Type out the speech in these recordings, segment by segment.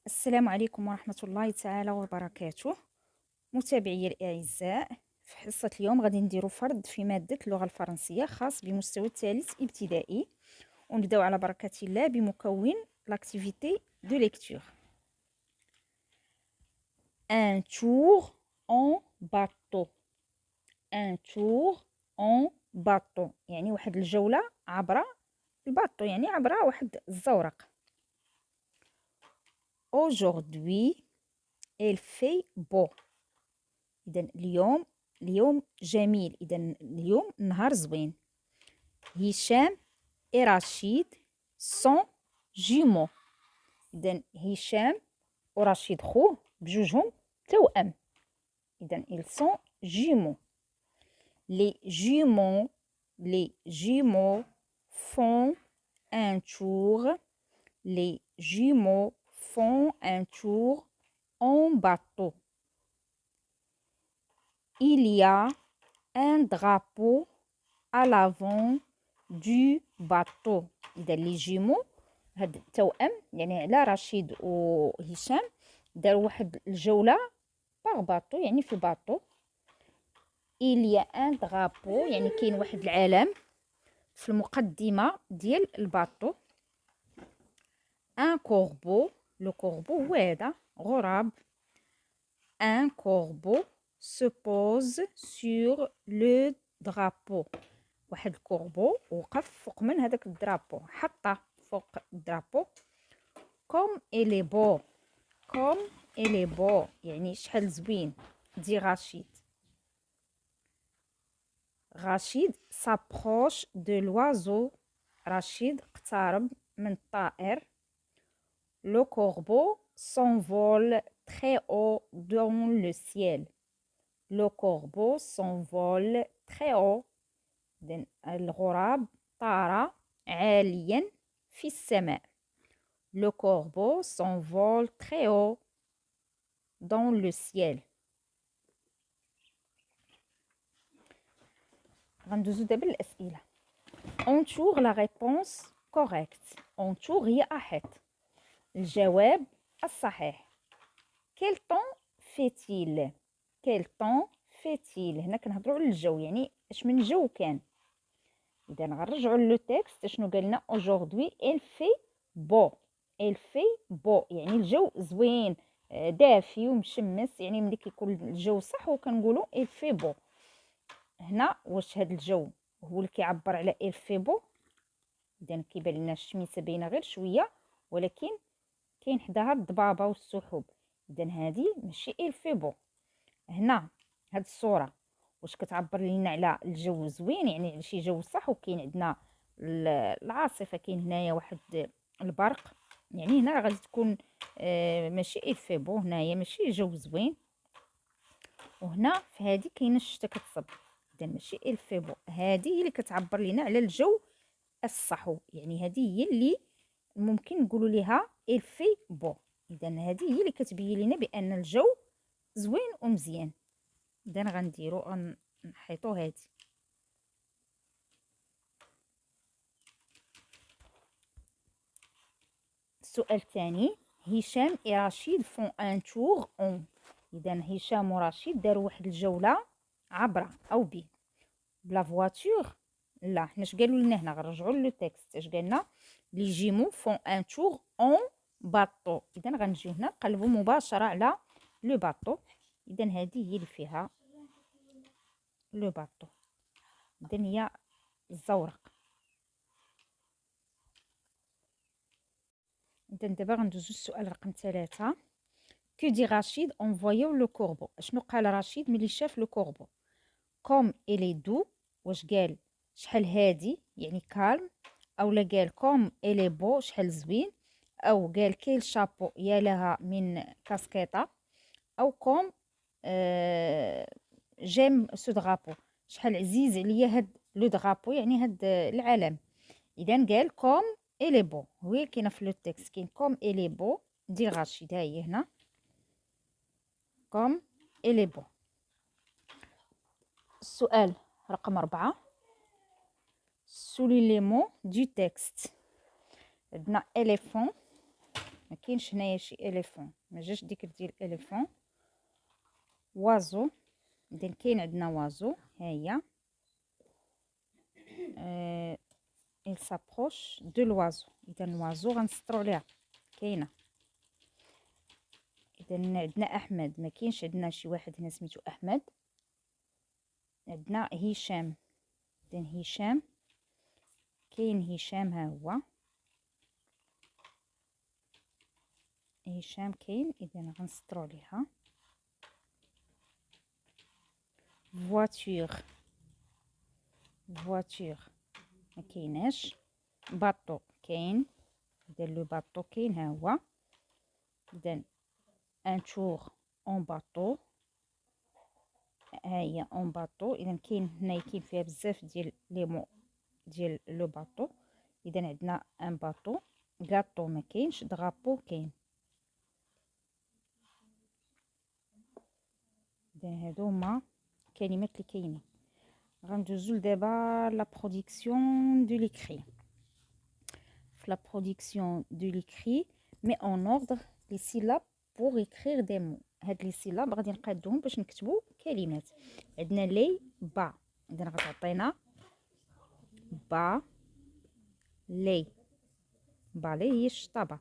السلام عليكم ورحمة الله تعالى وبركاته. متابعي الأعزاء، في حصة اليوم غادي نديرو فرض في مادة اللغة الفرنسية خاص بمستوى الثالث ابتدائي، ونبداو على بركة الله بمكون l'activité de lecture. Un tour en bateau. Un tour en bateau يعني واحد الجولة عبر الباطو، يعني عبر واحد الزورق. Aujourd'hui il fait beau. إذا اليوم جميل، إذا اليوم نهار زوين. هشام et رشيد sont jumeaux. إذا هشام ورشيد خوه بجوجهم توأم، إذا ils sont jumeaux. Les jumeaux font un tour. Les jumeaux font un tour en bateau. Il y a un drapeau à l'avant du bateau. إذا لي جيمو هاد التوأم يعني على رشيد وهشام داروا واحد الجولة باغ باطو يعني في باطو. Il y a un drapeau يعني كاين واحد العلم في المقدمة ديال الباطو. Un corbeau، لو كوربو هو هذا غراب. Un corbeau se pose sur le drapeau. واحد الكوربو وقف فوق من هذاك الدرابو، حطه فوق الدرابو. كوم إلي بو، كوم إلي بو يعني شحال زوين. دي رشيد. رشيد سابروش دو لوازو، رشيد اقترب من الطائر. لو كوربو s'envole très haut dans le ciel. Le corbeau s'envole très haut. الغراب طار عاليا في السماء. Le corbeau s'envole très haut dans le ciel. غندوزو دابا للأسئلة. Entoure la réponse correcte. Entoure هي أحط. الجواب الصحيح. Quel temps fait-il? Quel temps fait-il؟ هنا كنهضروا على الجو، يعني اش من جو كان. إذا غنرجعوا لو تيكست شنو قالنا. aujourd'hui il fait beau. il fait beau يعني الجو زوين دافي ومشمس، يعني ملي كيكون الجو صح وكنقولوا il fait beau. هنا واش هذا الجو هو اللي كيعبر على il fait beau؟ إذا كيبان لنا الشميسه باينه غير شويه، ولكن كاين حداها الضبابه والسحب، إذا هذه ماشي il fait beau. هنا هاد الصوره واش كتعبر لنا على الجو زوين، يعني على شي جو صح، وكاين عندنا العاصفه، كاين هنايا واحد البرق، يعني هنا غادي تكون ماشي الفيبو، هنايا ماشي جو زوين، وهنا في هذه كاينه الشتا كتصب، اذا ماشي الفيبو. هذه هي اللي كتعبر لنا على الجو الصحو، يعني هذه هي اللي ممكن نقولوا ليها الفي بو. اذا هذه هي اللي كتبين لنا بان الجو زوين ومزيان. اذا غنديرو غنحيطو هادي. السؤال الثاني. هشام و رشيد فون ان تور اون. اذا هشام ورشيد داروا واحد الجوله عبر او بلا فواتور. لا، حنا اش قالوا لنا هنا؟ غنرجعوا لو تيكست. اش قالنا؟ لي جيمو فون ان تور اون باطو. اذا غنجيو هنا نقلبوا مباشره على لو باطو. اذا هذه هي اللي فيها لو باطو، اذا هي الزورق. إذا دابا غندوزو السؤال رقم 3. كو دي رشيد اون فوايو لو كوربو. اشنو قال رشيد ملي شاف لو كوربو؟ كوم إلي دو، واش قال شحال هادي يعني كالم، اولا قال كوم إلي بو شحال زوين، او قال كيل شابو يا لها من كاسكيطه، او كوم جيم سو درابو شحال عزيز عليا هاد لو درابو يعني هاد العلم. اذا قال كوم إلي بو، هي كاينه في لو تيكست، كاين كوم إلي بو ديال رشيد، ها هي هنا كوم إلي بو. السؤال رقم 4. سولي لي مو دو تيكست. عندنا إليفون، ما كاينش هنايا شي اليفون، ما جاش ديك ديال اليفون. وازو، اذا كاين عندنا وازو، ها هي. il s'approche de l'oiseau. اذا الوازو غنسطروا عليها، كاينه. اذا عندنا احمد، ما كاينش عندنا شي واحد هنا سميتو احمد. عندنا هشام، اذا هشام كاين، هشام ها هو، هشام كاين، اذا غنسطروا عليها. voiture، voiture ما كايناش. باطو كاين، اذا لو باطو كاين ها هو. اذا ان تور اون باطو، ها هي اون باطو. اذا كاين هنايا، كاين فيها بزاف ديال لي مو ديال لو باطو. اذا عندنا ان باطو. غاطو ما كاينش، درابو كاين. اذا هادو هما الكلمات اللي كاينين. غندوزو دابا لا برودكسيون دو ليكري. في لا برودكسيون دو ليكري مي اون اوردر لي سيلاب بور écrire دي مو. هاد لي سيلاب غادي نقادوهم باش نكتبوا كلمات. عندنا لي با، اذا غتعطينا با لي. با لي هي الشطابه.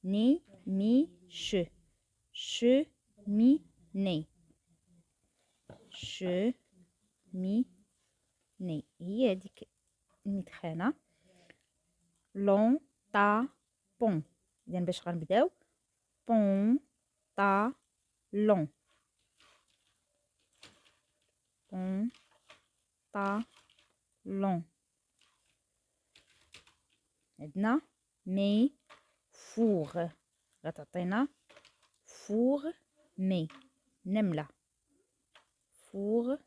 ني مي ش، ش مي ني، ش مي ني هي هذيك المدخنه. لون تا بون، اذا باش غنبداو بون تا لون، بون تا لون. عندنا مي فوغ، غتعطينا فوغ مي، نمله، فوغ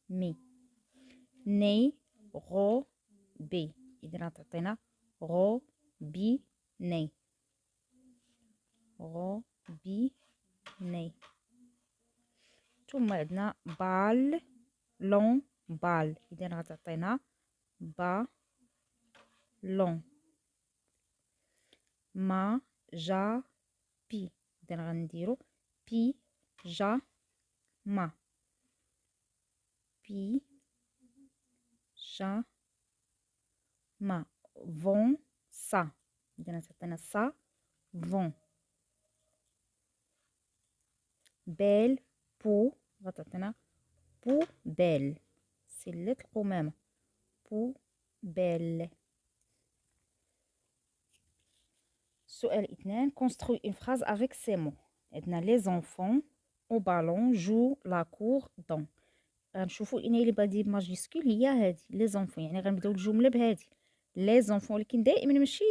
مي. ني غو بي، اذا غتعطينا غو بي ني، غو بي ني. ثم عندنا بال لون بال، اذا غتعطينا با لون. ما جا بي، اذا غنديرو بي جا ما، بي جا ما. فون سا، اذا تعطينا سا فون. بيل بو، غتعطينا بو بيل، سلة القمامة، بو بيل. سؤال 2. construis une phrase avec ces mots. عندنا les enfants au ballon jouent la cour dans. غنشوفوا ان اللي بادي بماجيسكول هي هذه لي زونفون، يعني غنبداو الجمله بهذه لي زونفون. ولكن دائما ماشي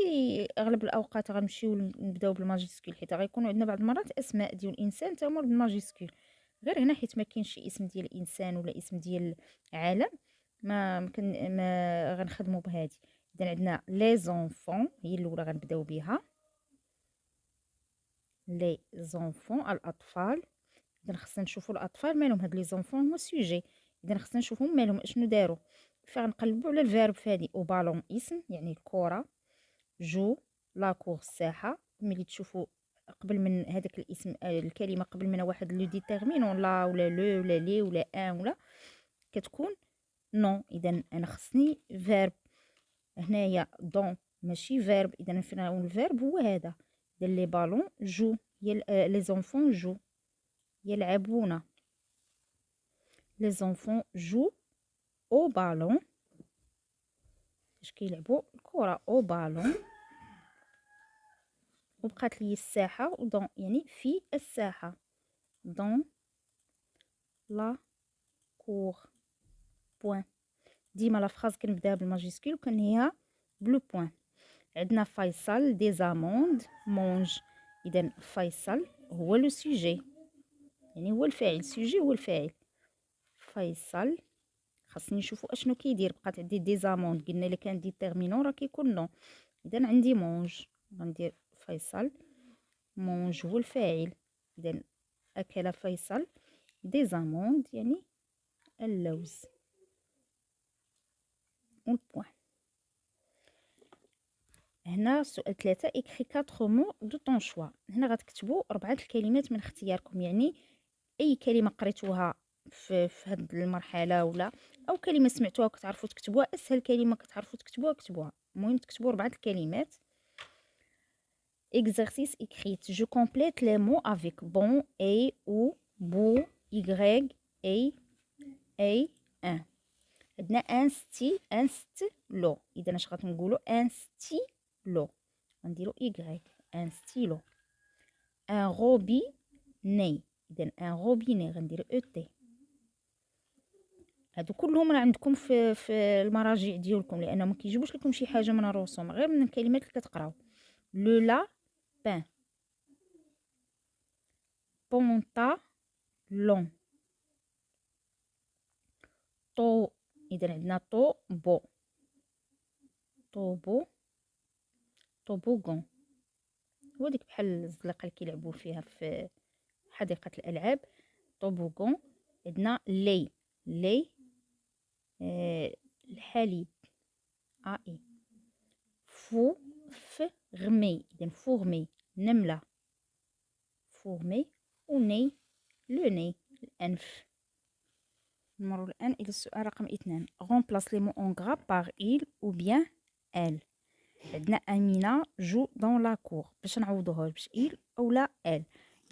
اغلب الاوقات غنمشيو نبداو بالماجيسكول، حيت غيكونوا عندنا بعض المرات اسماء ديال الانسان حتى هما بالماجيسكول. غير هنا حيت ما كاينش شي اسم ديال انسان ولا اسم ديال عالم، ما ممكن ما غنخدموا بهذه. اذا عندنا لي زونفون هي الاولى غنبداو بها، لي زونفون الاطفال. اذا خصنا نشوفوا الاطفال مالهم. هاد لي زونفون هما سوجي، اذا خصنا نشوفهم مالهم اشنو داروا. فغنقلبوا على الفيرب فادي. او بالون اسم يعني الكره، جو لاكور الساحه. ملي تشوفوا قبل من هذاك الاسم الكلمه قبل منها واحد لو ديتيرمينون لا ولا لو ولا لي ولا ان ولا كتكون نون. اذا انا خصني فيرب. هنايا دون ماشي فيرب، اذا فين الفيرب هو هذا. اذا لي بالون جو، هي لي زونفون جو يلعبون. لي زونفون جو او بالون، باش كيلعبوا الكره او بالون. وبقات لي الساحه، دون يعني في الساحه، دون لا كور بوين. ديما لا فراز كنبداها بالماجيسكول وكنهيها بلو بوين. عندنا فيصل دي زاموند مونج. اذا فيصل هو لو سوجي، يعني هو الفاعل، سوجي هو الفاعل. فيصل خاصني نشوفوا اشنو كيدير. بقات عندي دي زاموند، قلنا الا كان ديتيرمينون راه كيكون نو. اذا عندي مونج، غندير فيصل مونج هو الفاعل. اذا اكل فيصل دي زاموند يعني اللوز، والبوان. هنا سؤال 3 écris 4 mots de ton choix. هنا غتكتبوا 4 الكلمات من اختياركم، يعني اي كلمه قريتوها في هذه المرحله ولا او كلمه سمعتوها وكتعرفوا تكتبوها، اسهل كلمه كتعرفوا تكتبوها كتبوها. المهم تكتبوا 4 الكلمات. exercice écrit je complète les mots avec bon et ou beau y et un. عندنا ان ستيلو، اذا اش غنقولوا ان ستيلو غنديروا y ان ستيلو. ان روبي ني، اذا ان روبيني غنديروا او تي. هادو كلهم راه عندكم في المراجع ديالكم، لانه ما كيجيبوش لكم شي حاجه من الرسوم، غير من الكلمات اللي كتقراو. لو لا بان، بونطالون، طو، اذا عندنا طوبو، طوبو، طوبوغون، هو ديك بحال الزلقه اللي كيلعبوا فيها في حديقه الالعاب. طوبوغون. عندنا لي الحليب، اي. فغمي، اذا فورمي نمله، فورمي. وني لو ني الانف. نمروا الان الى السؤال رقم 2. remplace les mots en gras par il ou bien elle. عندنا امينه جو دون لا كور، باش نعوضوها باش il او لا elle.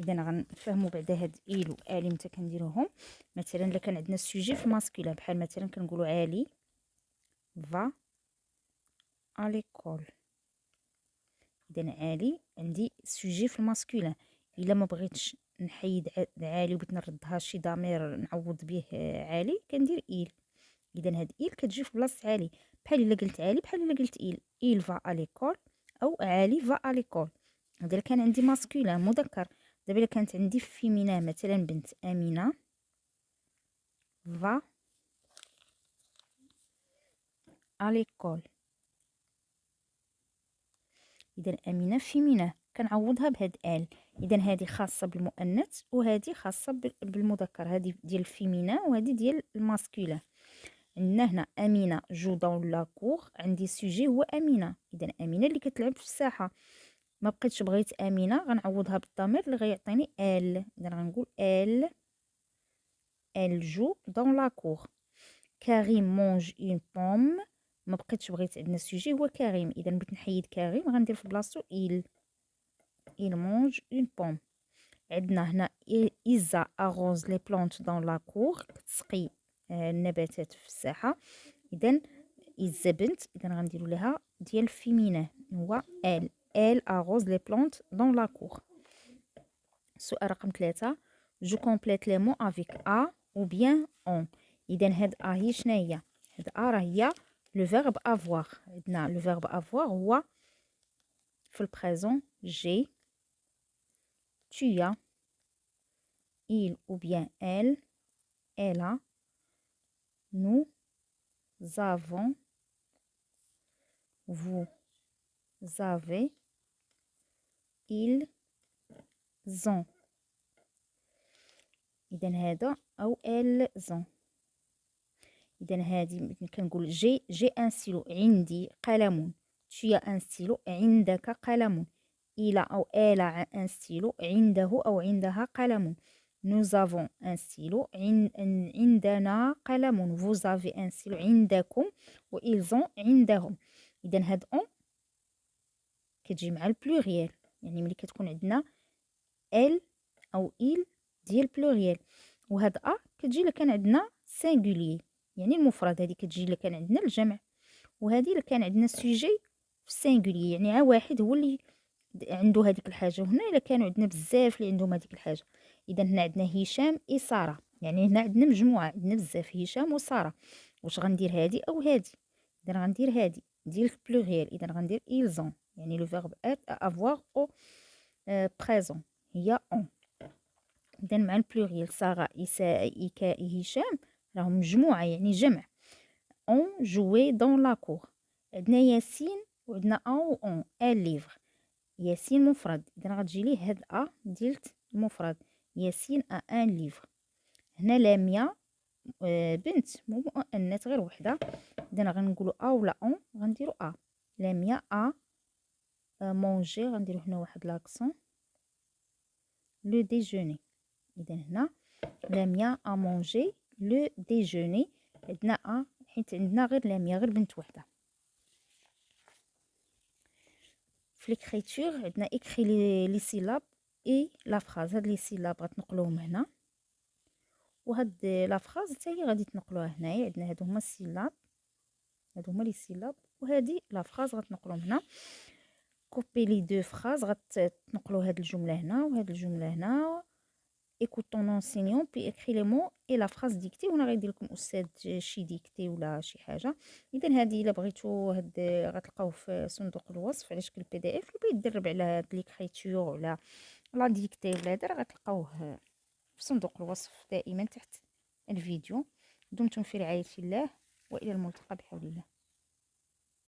اذا غنفهموا بعدا هاد il و elle متى كنديروهم. مثلا الا كان عندنا السوجي في الماسكولين، بحال مثلا كنقولوا علي va à l'école. اذا علي عندي سوجي في الماسكولين. الا ما بغيتش نحيد عالي وبغيت نردها شي ضمير نعوض به عالي كندير il. اذا هاد il كتجي في بلاصه عالي، بحال الا قلت عالي بحال الا قلت il va à l'école او علي va à l'école. هذا كان عندي ماسكولين مذكر. دابا الا كانت عندي فيمينا مثلا بنت امينه va à l'école. اذا امينه فيمينا كنعوضها بهاد ال. اذا هذه خاصه بالمؤنث وهذه خاصه بالمذكر، هذه ديال الفيمينا وهذه ديال الماسكولين. عندنا هنا امينه جو دون لا كور، عندي سوجي هو امينه. اذا امينه اللي كتلعب في الساحه. ما بقيتش بغيت امينه غنعوضها بالضمير اللي غيعطيني ال. اذا غنقول ال جو دون لا كور. كريم مونج اون بوم. ما بقيتش بغيت عندنا السوجي هو كريم، اذا بغيت نحيد كريم غندير في بلاصتو il mange une pomme. عندنا هنا إيزا أغوز لي بلونت دون لا كور، كتسقي النباتات في الساحة. إذا إيزا بنت، إذا غنديرو لها ديال الفيمينه هو elle أغوز لي بلونت دون لا كور. السؤال رقم 3. جو كومبليت لي مو افيك ا ou bien on. إذا هاد ا هي شناهي؟ هاد ا راه هي لو فيرب افوار. عندنا لو فيرب افوار هو في البريزون جي، tu as, il ou bien elle a, nous avons, vous avez, ils ont. إذا هذا أو elles ont. إذا هذه كنقول جي ان ستيلو، عندي قلم. tu as un stylo، عندك قلم. il a أو elle a un stylo، عنده أو عندها قلم. nous avons un stylo، عندنا قلم. vous avez un stylo، عندكم. و ils ont عندهم. إذا هاد on كتجي مع البلوريال، يعني ملي كتكون عندنا elle أو il ديال البلوريال. وهاد أ كتجي إلا كان عندنا سينغوليي يعني المفرد، هذه كتجي إلا كان عندنا الجمع. وهذه إلا كان عندنا السوجي في السينغوليي يعني عا واحد هو اللي عنده هذيك الحاجه. وهنا الا كانوا عندنا بزاف اللي عندهم هذيك الحاجه. اذا هنا عندنا هشام اي ساره، يعني هنا عندنا مجموعه، عندنا بزاف هشام وساره. واش غندير هذه او هذه؟ اذا غندير هذه ديال البلوريال. اذا غندير إلزون، يعني لو فيرب افوار او بريزون هي اون. اذا مع البلوريال ساره إيكا هشام راهم مجموعه يعني جمع. اون جوي دون لا كور. عندنا ياسين وعندنا اون اون ان ليفر. ياسين مفرد، اذا غتجي ليه هاد ا ديالت المفرد. ياسين ا ان ليفر. هنا لاميا بنت مو مؤنث غير وحده. اذا غنقولوا ا ولا اون غنديروا ا. لاميا ا مونجي غنديرو هنا واحد لاكسون لو ديجوني. اذا هنا لاميا ا مونجي لو ديجوني، عندنا ا حيت عندنا غير لاميا غير بنت وحده. في ليكريتور عندنا اكري لي سيلاب اي لا فراز. هاد لي سيلاب غتنقلوهم هنا، وهاد لا فراز حتى هي غادي تنقلوها هنايا. عندنا هادو هما السيلاب، هادو هما لي سيلاب، وهادي لا فراز غتنقلوهم هنا. كوبي لي دو فراز غتنقلوا هاد الجمله هنا وهاد الجمله هنا. écoute ton enseignant puis écris les mots et la phrase dictée. وانا غيدير لكم استاذ شي ديكتي ولا شي حاجه. اذا هذه الا بغيتو هاد غتلقاوه في صندوق الوصف على شكل بي دي اف. اللي بغى يدرب على هاد ليكريتور ولا لا ديكتي ولا هذا راه غتلقاوه في صندوق الوصف دائما تحت الفيديو. دمتم في رعايه الله والى الملتقى بحول الله.